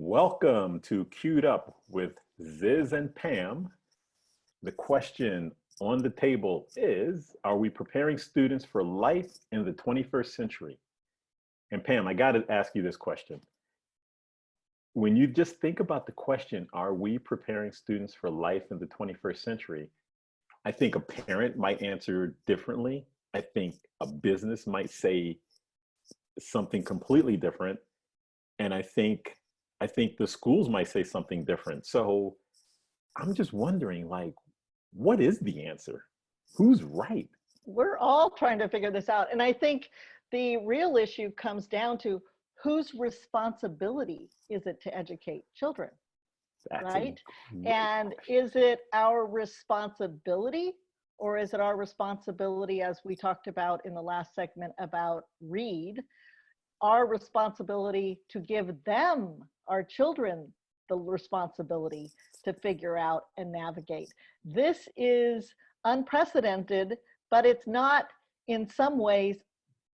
Welcome to Queued Up with Ziz and Pam. The question on the table is, are we preparing students for life in the 21st century? And Pam, I got to ask you this question. When you just think about the question, are we preparing students for life in the 21st century? I think a parent might answer differently. I think a business might say something completely different. And I think the schools might say something different. So I'm just wondering, like, what is the answer? Who's right? We're all trying to figure this out. And I think the real issue comes down to whose responsibility is it to educate children, right? And is it our responsibility, or is it our responsibility, as we talked about in the last segment about read, our responsibility to give them, our children, the responsibility to figure out and navigate? This is unprecedented, but it's not in some ways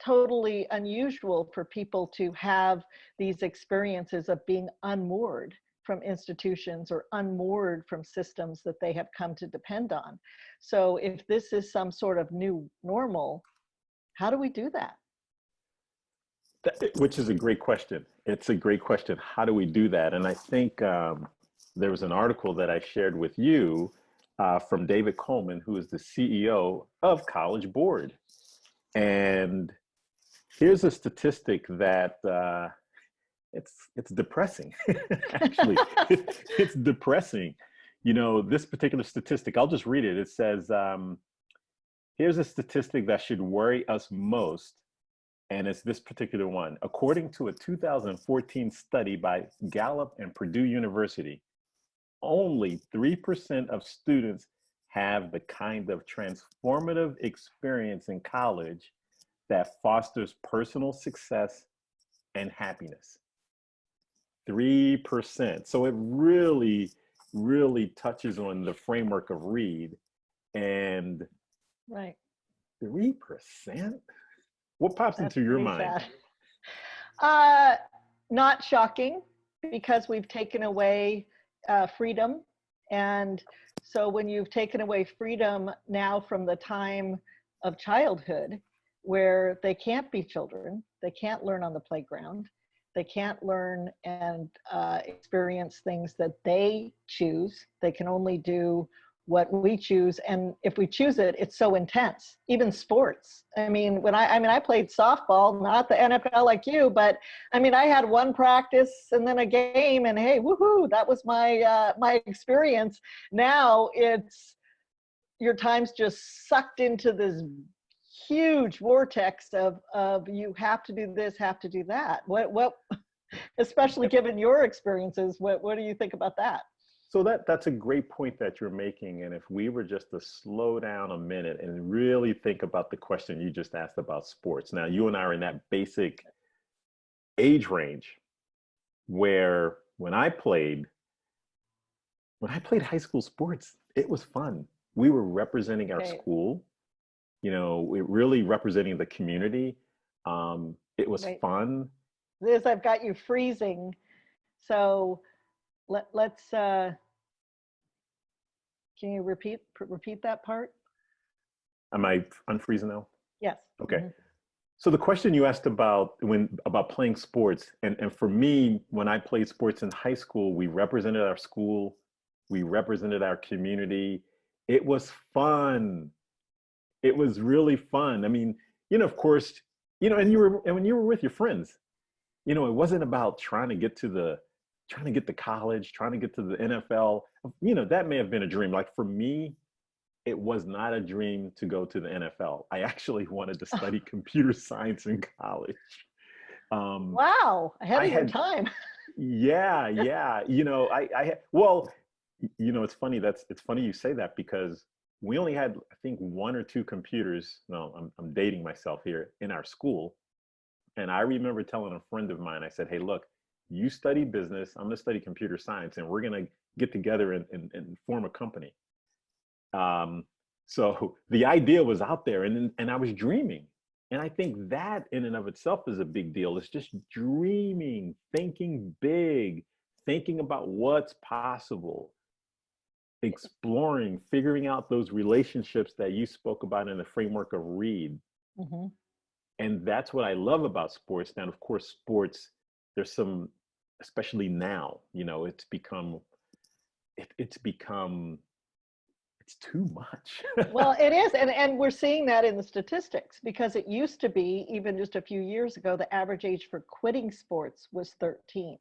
totally unusual for people to have these experiences of being unmoored from institutions or unmoored from systems that they have come to depend on. So if this is some sort of new normal, how do we do that? Which is a great question. It's a great question. How do we do that? And I think there was an article that I shared with you from David Coleman, who is the CEO of College Board. And here's a statistic that it's depressing. Actually, it's depressing. You know, this particular statistic, I'll just read it. It says, here's a statistic that should worry us most. And it's this particular one. According to a 2014 study by Gallup and Purdue University, only 3% of students have the kind of transformative experience in college that fosters personal success and happiness. 3%. So it really, really touches on the framework of read. And right, 3%? What pops into your mind? Not shocking, because we've taken away freedom. And so when you've taken away freedom now from the time of childhood, where they can't be children, they can't learn on the playground, they can't learn and experience things that they choose. They can only do what we choose, and if we choose it, it's so intense. Even sports. I mean, I played softball, not the NFL like you, but I mean, I had one practice and then a game, and hey, woohoo, that was my my experience. Now it's your time's just sucked into this huge vortex of you have to do this, have to do that. What especially given your experiences, what do you think about that? So that's a great point that you're making. And if we were just to slow down a minute and really think about the question you just asked about sports. Now, you and I are in that basic age range where when I played high school sports, it was fun. We were representing our school, you know, we're really representing the community. It was fun. Liz, I've got you freezing. So let's can you repeat that part? Am I unfreezing now? Yes. Okay. Mm-hmm. So the question you asked about playing sports, and for me, when I played sports in high school, we represented our school, we represented our community. It was fun. It was really fun. I mean, you know, of course, you know, and when you were with your friends, you know, it wasn't about trying to get to college, trying to get to the NFL. You know, that may have been a dream. Like for me, it was not a dream to go to the NFL. I actually wanted to study computer science in college. Wow, ahead of your time. Yeah. You know, well, you know, it's funny you say that, because we only had, I think, 1 or 2 computers. No, I'm dating myself here, in our school. And I remember telling a friend of mine, I said, hey, look, you study business, I'm gonna study computer science, and we're gonna get together and form a company. So the idea was out there, and I was dreaming. And I think that in and of itself is a big deal. It's just dreaming, thinking big, thinking about what's possible, exploring, figuring out those relationships that you spoke about in the framework of Reed. Hmm. And that's what I love about sports. Now, of course, sports, there's some, especially now, you know, it's become, it's too much. Well, it is. And we're seeing that in the statistics, because it used to be, even just a few years ago, the average age for quitting sports was 13.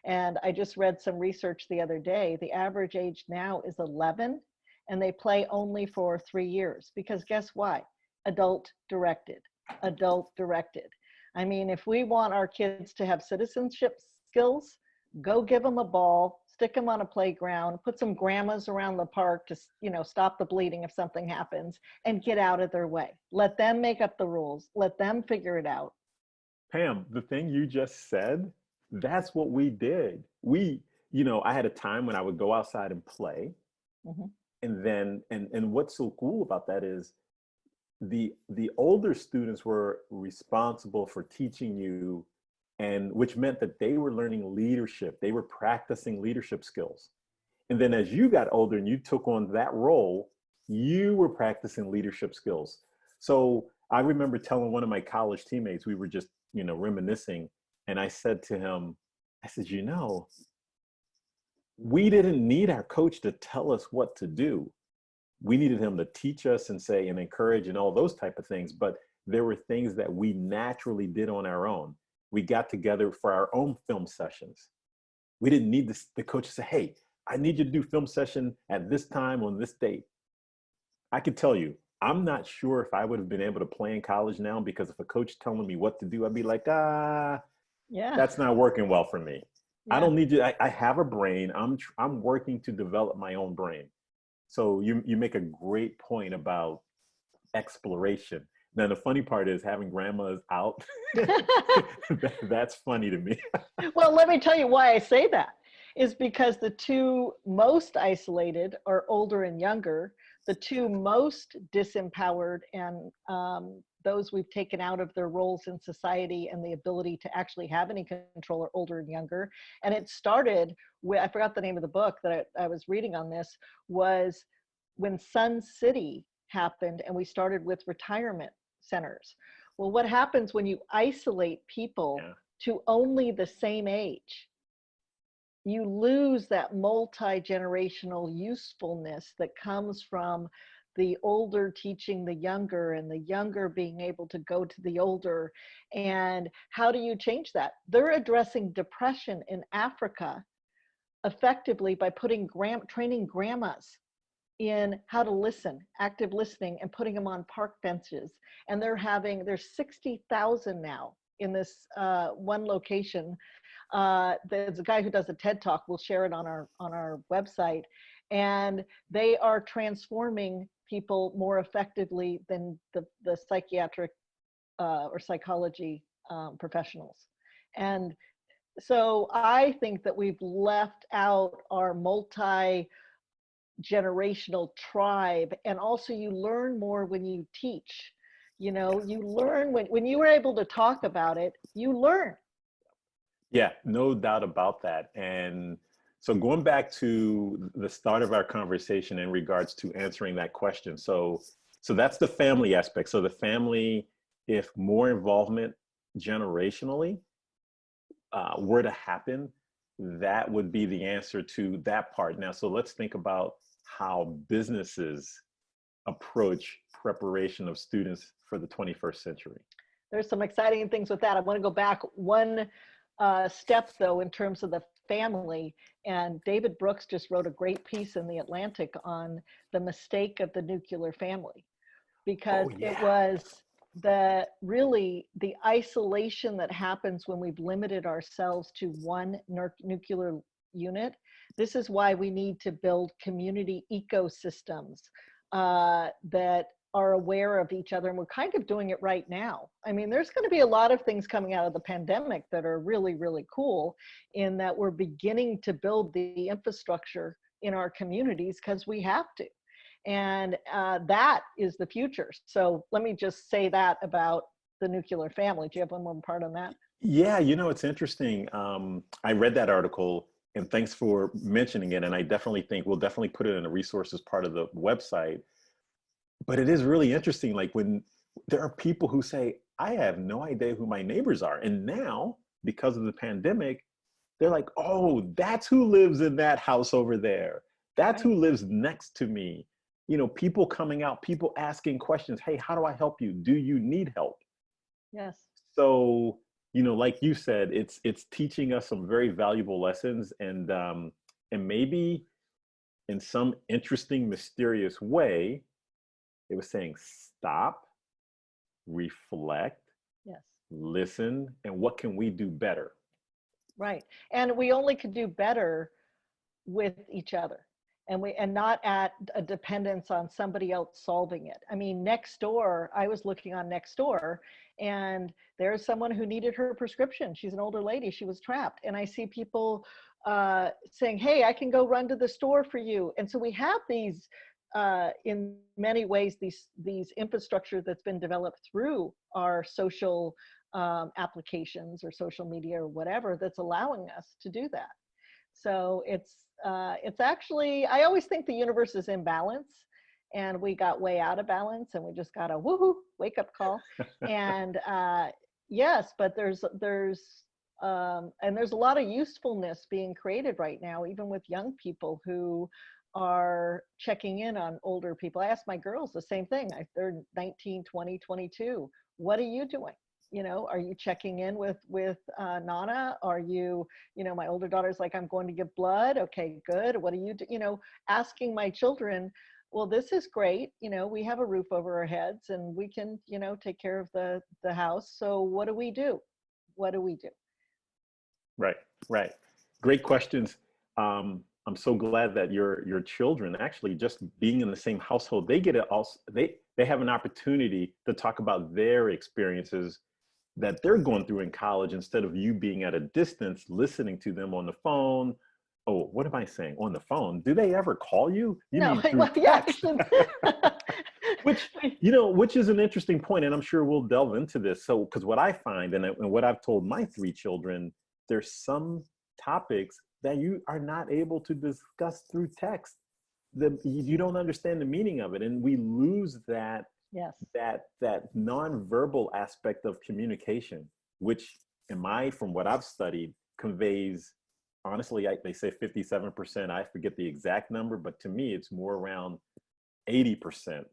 And I just read some research the other day. The average age now is 11, and they play only for 3 years, because guess why? Adult directed, adult directed. I mean, if we want our kids to have citizenship skills, go give them a ball, stick them on a playground, put some grandmas around the park to, stop the bleeding if something happens, and get out of their way. Let them make up the rules. Let them figure it out. Pam, the thing you just said, that's what we did. I had a time when I would go outside and play. Mhm. And then, and what's so cool about that is the older students were responsible for teaching you, and which meant that they were learning leadership. They were practicing leadership skills. And then as you got older and you took on that role, you were practicing leadership skills. So I remember telling one of my college teammates, we were just, reminiscing. And I said to him, I said, we didn't need our coach to tell us what to do. We needed him to teach us and say and encourage and all those type of things. But there were things that we naturally did on our own. We got together for our own film sessions. We didn't need the coach to say, hey, I need you to do film session at this time on this date. I could tell you, I'm not sure if I would have been able to play in college now, because if a coach telling me what to do, I'd be like, Yeah. that's not working well for me. I Yeah. don't need you. I have a brain. I'm working to develop my own brain. So you make a great point about exploration. Now the funny part is having grandmas out. That's funny to me. Well, let me tell you why I say that is because the two most isolated are older and younger. The two most disempowered and those we've taken out of their roles in society and the ability to actually have any control are older and younger. And it started with, I forgot the name of the book that I was reading on this, was when Sun City happened and we started with retirement centers. Well, what happens when you isolate people Yeah. to only the same age? You lose that multi-generational usefulness that comes from the older teaching the younger and the younger being able to go to the older. And how do you change that? They're addressing depression in Africa effectively by training grandmas in how to listen, active listening, and putting them on park benches. And there's 60,000 now in this one location. There's a guy who does a TED Talk. We'll share it on our website. And they are transforming people more effectively than the psychiatric or psychology professionals. And so I think that we've left out our multi-generational tribe. And also you learn more when you teach. You learn when you were able to talk about it, you learn. Yeah, no doubt about that. And so going back to the start of our conversation in regards to answering that question. So that's the family aspect. So the family, if more involvement generationally were to happen, that would be the answer to that part. Now, so let's think about how businesses approach preparation of students for the 21st century. There's some exciting things with that. I want to go back one step, though, in terms of the family. And David Brooks just wrote a great piece in The Atlantic on the mistake of the nuclear family, because it was really the isolation that happens when we've limited ourselves to one nuclear unit. This is why we need to build community ecosystems that are aware of each other, and we're kind of doing it right now. I mean, there's going to be a lot of things coming out of the pandemic that are really, really cool, in that we're beginning to build the infrastructure in our communities because we have to. And that is the future. So let me just say that about the nuclear family. Do you have one more part on that? Yeah, it's interesting. I read that article, and thanks for mentioning it. And I definitely think we'll definitely put it in the resources part of the website. But it is really interesting, like when there are people who say, I have no idea who my neighbors are. And now, because of the pandemic, they're like, oh, that's who lives in that house over there. That's Right. who lives next to me. You know, people coming out, people asking questions. Hey, how do I help you? Do you need help? Yes. So, you know, like you said, it's teaching us some very valuable lessons, and maybe in some interesting, mysterious way, it was saying stop, reflect, Yes. listen, and what can we do better? Right. And we only could do better with each other, and not at a dependence on somebody else solving it. I mean, next door, I was looking on next door, and there's someone who needed her prescription. She's an older lady, she was trapped, and I see people saying, hey, I can go run to the store for you. And so we have these in many ways, these infrastructure that's been developed through our social applications or social media or whatever, that's allowing us to do that. So it's actually, I always think the universe is in balance, and we got way out of balance, and we just got a woohoo wake up call. And yes, but and there's a lot of usefulness being created right now, even with young people who are checking in on older people. I ask my girls the same thing. They're 19, 20, 22. What are you doing? You know, are you checking in with Nana? Are you, you know, my older daughter's like, I'm going to give blood. Okay, good. What are you do? You know, asking my children, well, this is great. You know, we have a roof over our heads, and we can, you know, take care of the house. So what do we do? What do we do? Right, right. Great questions. I'm so glad that your children actually just being in the same household, they get it also, they have an opportunity to talk about their experiences that they're going through in college, instead of you being at a distance listening to them on the phone. Oh, what am I saying? On the phone? Do they ever call you? You No, mean through well, yeah, I text? should. Which, you know, which is an interesting point, and I'm sure we'll delve into this. So, because what I find, and what I've told my three children, there's some topics that you are not able to discuss through text. You don't understand the meaning of it, and we lose Yes. that nonverbal aspect of communication, which, from what I've studied, conveys, honestly, they say 57%. I forget the exact number, but to me, it's more around 80%.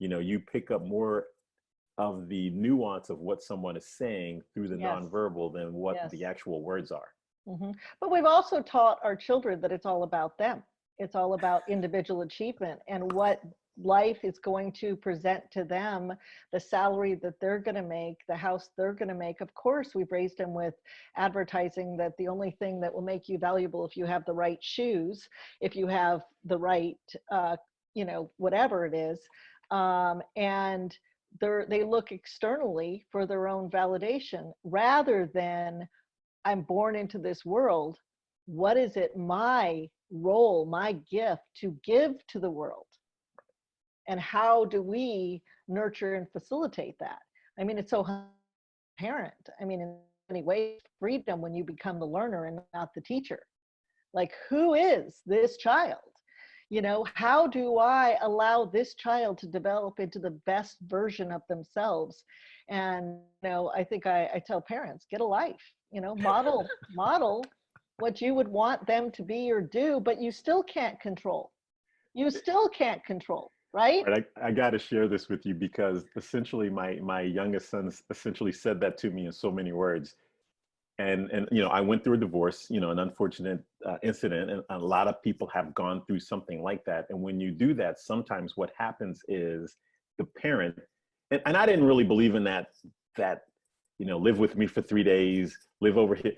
You know, you pick up more of the nuance of what someone is saying through the Yes. nonverbal than what Yes. the actual words are. But we've also taught our children that it's all about them. It's all about individual achievement and what life is going to present to them, the salary that they're going to make, the house they're going to make. Of course, we've raised them with advertising that the only thing that will make you valuable if you have the right shoes, if you have the right, you know, whatever it is. And they look externally for their own validation rather than, I'm born into this world. What is it my role, my gift to give to the world? And how do we nurture and facilitate that? I mean, it's so apparent. I mean, in many ways, freedom when you become the learner and not the teacher. Like, who is this child? You know, how do I allow this child to develop into the best version of themselves? And, you know, I think I tell parents, get a life, you know, model what you would want them to be or do, but you still can't control. You still can't control, right? Right, I got to share this with you because essentially my youngest son essentially said that to me in so many words. And you know, I went through a divorce, you know, an unfortunate incident, and a lot of people have gone through something like that. And when you do that, sometimes what happens is the parent, and I didn't really believe in that, you know, live with me for 3 days, live over here,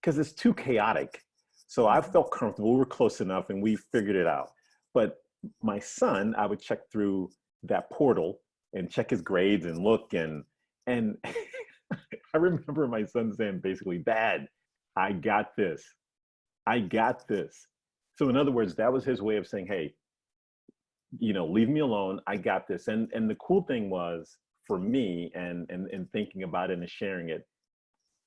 because it's too chaotic. So I felt comfortable. We were close enough, and we figured it out. But my son, I would check through that portal and check his grades and look and I remember my son saying basically, Dad, I got this. I got this. So in other words, that was his way of saying, hey, you know, leave me alone. I got this. And the cool thing was for me and thinking about it and sharing it,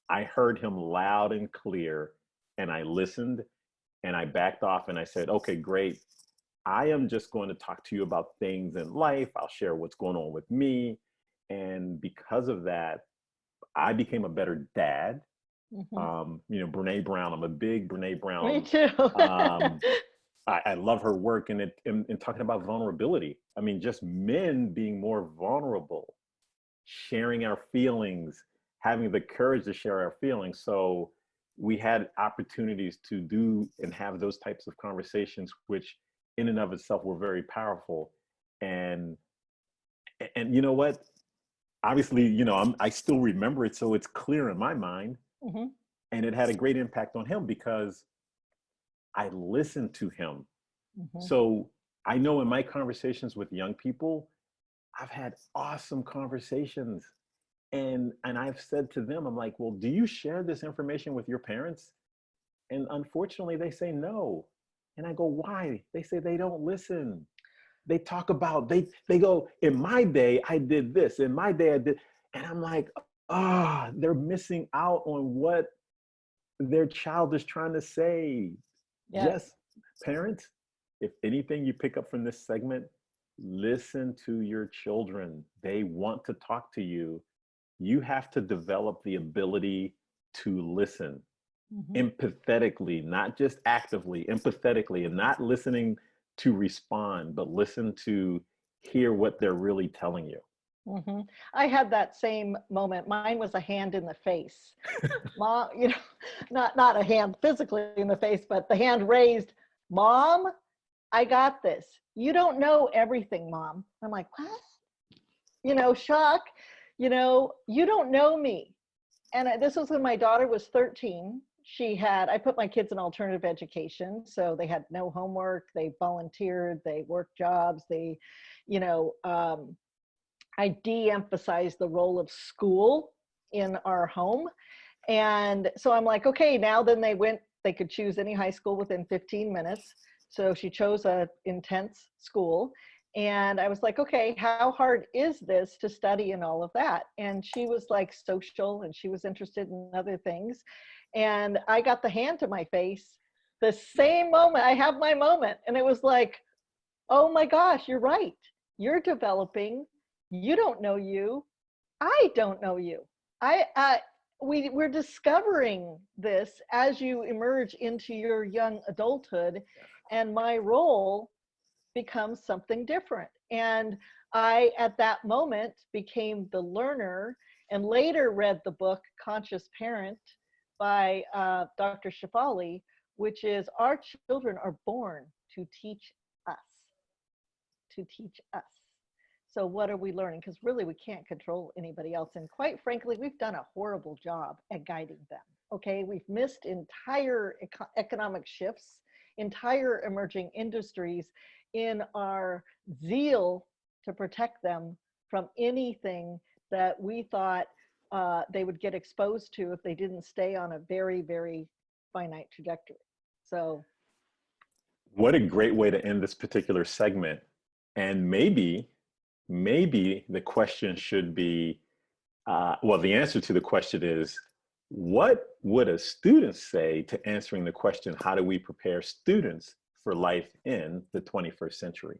I heard him loud and clear and I listened. And I backed off and I said, okay, great. I am just going to talk to you about things in life. I'll share what's going on with me. And because of that, I became a better dad. Mhm. Brene Brown, I'm a big Brene Me Brown. too. Um, I love her work and talking about vulnerability. I mean, just men being more vulnerable, sharing our feelings, having the courage to share our feelings. So we had opportunities to do and have those types of conversations, which in and of itself were very powerful. And and you know what? Obviously, I still remember it, so it's clear in my mind. Mhm. And it had a great impact on him because I listened to him. Mhm. So I know in my conversations with young people, I've had awesome conversations. And I've said to them, I'm like, well, do you share this information with your parents? And unfortunately, they say no. And I go, why? They say they don't listen. They talk about, they go, in my day, I did this. In my day, I did. And I'm like, they're missing out on what their child is trying to say. Yes. Just parents, if anything you pick up from this segment, listen to your children. They want to talk to you. You have to develop the ability to listen Mhm. empathetically, not just actively, empathetically, and not listening to respond, but listen to hear what they're really telling you. Mhm. I had that same moment. Mine was a hand in the face. Mom, not a hand physically in the face, but the hand raised. Mom, I got this. You don't know everything, Mom. I'm like, what? Shock. You don't know me. And this was when my daughter was 13. I put my kids in alternative education. So they had no homework. They volunteered. They worked jobs. You know, um, I de-emphasized the role of school in our home. And so I'm like, okay, now then they could choose any high school within 15 minutes. So she chose a intense school. And I was like, okay, how hard is this to study and all of that? And she was like social and she was interested in other things. And I got the hand to my face the same moment. I have my moment. And it was like, oh my gosh, you're right. You're developing. You don't know you. I don't know you. We're discovering this as you emerge into your young adulthood, and my role becomes something different. And I, at that moment, became the learner and later read the book Conscious Parent by Dr. Shefali, which is our children are born to teach us, to teach us. So what are we learning? Because really we can't control anybody else. And quite frankly, we've done a horrible job at guiding them. Okay, we've missed entire economic shifts, entire emerging industries in our zeal to protect them from anything that we thought they would get exposed to if they didn't stay on a very, very finite trajectory. So What a great way to end this particular segment. And maybe the question should be, well, the answer to the question is, what would a student say to answering the question, how do we prepare students for life in the 21st century?